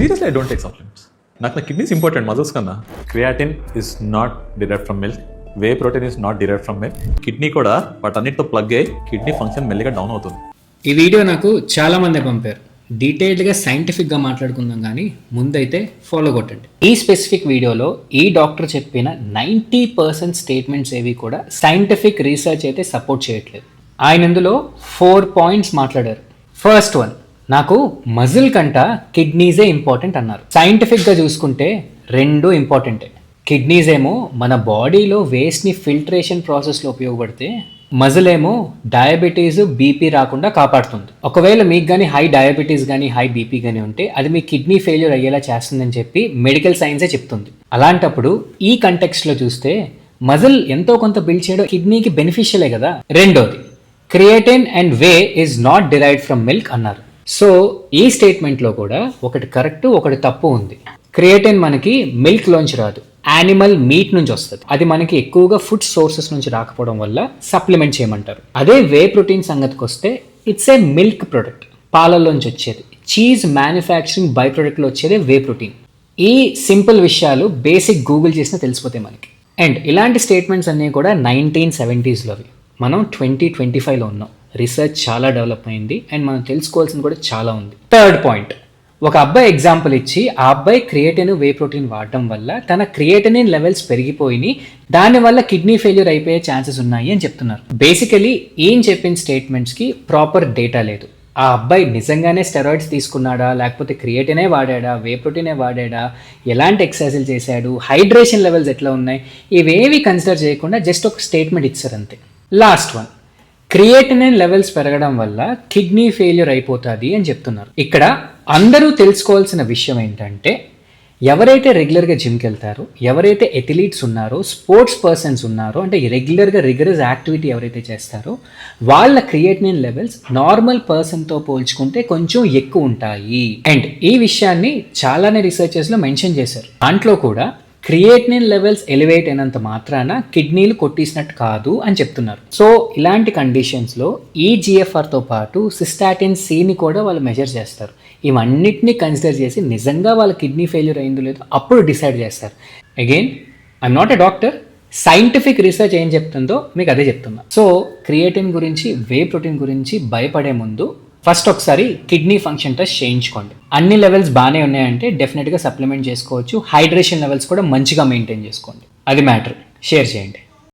Seriously I don't take supplements. నాకు నా kidneys important muscles కన్నా. Creatine is not derived from milk, whey protein is not derived from milk. Kidney కూడా వాటన్నిటితో plug అయ్యి kidney function మెల్లిగా down అవుతుంది. ఈ వీడియో నాకు చాలా మంది పంపారు. డీటెయిల్డ్గా సైంటిఫిక్గా మాట్లాడుకుందాం, కానీ ముందైతే ఫాలో కొట్టండి. ఈ స్పెసిఫిక్ వీడియోలో ఈ డాక్టర్ చెప్పిన 90% స్టేట్మెంట్స్ ఏవి కూడా సైంటిఫిక్ రీసెర్చ్ అయితే సపోర్ట్ చేయట్లేదు. ఆయన ఇందులో 4 పాయింట్స్ మాట్లాడారు. ఫస్ట్ వన్, నాకు మజిల్ కంట కిడ్నీసే ఇంపార్టెంట్ అన్నారు. సైంటిఫిక్గా చూసుకుంటే రెండు ఇంపార్టెంటే. కిడ్నీస్ ఏమో మన బాడీలో వేస్ట్ని ఫిల్ట్రేషన్ ప్రాసెస్లో ఉపయోగపడితే, మజిల్ ఏమో డయాబెటీస్ బీపీ రాకుండా కాపాడుతుంది. ఒకవేళ మీకు కానీ హై డయాబెటీస్ కానీ హై బీపీ కానీ ఉంటే అది మీ కిడ్నీ ఫెయిల్యూర్ అయ్యేలా చేస్తుందని చెప్పి మెడికల్ సైన్సే చెప్తుంది. అలాంటప్పుడు ఈ కంటెక్స్ట్లో చూస్తే మజిల్ ఎంతో కొంత బిల్డ్ చేయడం కిడ్నీకి బెనిఫిషియలే కదా. రెండోది, creatine and way is not derived from milk అన్నారు. సో ఈ స్టేట్మెంట్లో కూడా ఒకటి కరెక్ట్ ఒకటి తప్పు ఉంది. క్రియేటిన్ మనకి మిల్క్ లోంచి రాదు, యానిమల్ మీట్ నుంచి వస్తుంది. అది మనకి ఎక్కువగా ఫుడ్ సోర్సెస్ నుంచి రాకపోవడం వల్ల సప్లిమెంట్ చేయమంటారు. అదే వే ప్రోటీన్ సంగతికి వస్తే ఇట్స్ ఏ మిల్క్ ప్రొడక్ట్, పాలల్లోంచి వచ్చేది. చీజ్ మ్యానుఫ్యాక్చరింగ్ బై ప్రొడక్ట్లో వచ్చేదే వే ప్రోటీన్. ఈ సింపుల్ విషయాలు బేసిక్ గూగుల్ చేసినా తెలిసిపోతాయి మనకి. అండ్ ఇలాంటి స్టేట్మెంట్స్ అన్నీ కూడా 1970sలోవి. మనం 2025లో ఉన్నాం. రీసెర్చ్ చాలా డెవలప్ అయింది అండ్ మనం తెలుసుకోవాల్సింది కూడా చాలా ఉంది. థర్డ్ పాయింట్, ఒక అబ్బాయి ఎగ్జాంపుల్ ఇచ్చి ఆ అబ్బాయి క్రియేటిన్ వే ప్రోటీన్ వాడటం వల్ల తన క్రియేటినిన్ లెవెల్స్ పెరిగిపోయి దానివల్ల కిడ్నీ ఫెయిల్యూర్ అయిపోయే ఛాన్సెస్ ఉన్నాయి అని చెప్తున్నారు. బేసికలీ ఈయన చెప్పిన స్టేట్మెంట్స్కి ప్రాపర్ డేటా లేదు. ఆ అబ్బాయి నిజంగానే స్టెరాయిడ్స్ తీసుకున్నాడా, లేకపోతే క్రియేటినే వాడాడా, వే ప్రోటీనే వాడాడా, ఎలాంటి ఎక్సర్సైజులు చేశాడు, హైడ్రేషన్ లెవెల్స్ ఎట్లా ఉన్నాయి, ఇవేవి కన్సిడర్ చేయకుండా జస్ట్ ఒక స్టేట్మెంట్ ఇచ్చారు అంతే. లాస్ట్ వన్, క్రియేటినిన్ లెవెల్స్ పెరగడం వల్ల కిడ్నీ ఫెయిల్యూర్ అయిపోతుంది అని చెప్తున్నారు. ఇక్కడ అందరూ తెలుసుకోవాల్సిన విషయం ఏంటంటే, ఎవరైతే రెగ్యులర్గా జిమ్కి వెళ్తారో, ఎవరైతే ఎథ్లీట్స్ ఉన్నారో, స్పోర్ట్స్ పర్సన్స్ ఉన్నారో, అంటే రెగ్యులర్గా రిగరస్ యాక్టివిటీ ఎవరైతే చేస్తారో వాళ్ళ క్రియేటినిన్ లెవెల్స్ నార్మల్ పర్సన్తో పోల్చుకుంటే కొంచెం ఎక్కువ ఉంటాయి. అండ్ ఈ విషయాన్ని చాలానే రీసెర్చెస్లో మెన్షన్ చేశారు. దాంట్లో కూడా క్రియేటినిన్ లెవెల్స్ ఎలివేట్ అయినంత మాత్రాన కిడ్నీలు కొట్టేసినట్టు కాదు అని చెప్తున్నారు. సో ఇలాంటి కండిషన్స్లో ఈజిఎఫ్ఆర్తో పాటు సిస్టాటిన్ సిని కూడా వాళ్ళు మెజర్ చేస్తారు. ఇవన్నిటిని కన్సిడర్ చేసి నిజంగా వాళ్ళ కిడ్నీ ఫెయిల్యూర్ అయిందో లేదో అప్పుడు డిసైడ్ చేస్తారు. Again I'm not a doctor, scientific research ఏం చెప్తుందో మీకు అదే చెప్తున్నా. సో క్రియేటిన్ గురించి, వే ప్రోటీన్ గురించి భయపడే ముందు ఫస్ట్ ఒకసారి కిడ్నీ ఫంక్షన్ టెస్ట్ చేయించుకోండి. అన్ని లెవెల్స్ బాగానే ఉన్నాయంటే డెఫినెట్గా సప్లిమెంట్ చేసుకోవచ్చు. హైడ్రేషన్ లెవెల్స్ కూడా మంచిగా మెయింటైన్ చేసుకోండి. అది మ్యాటర్. షేర్ చేయండి.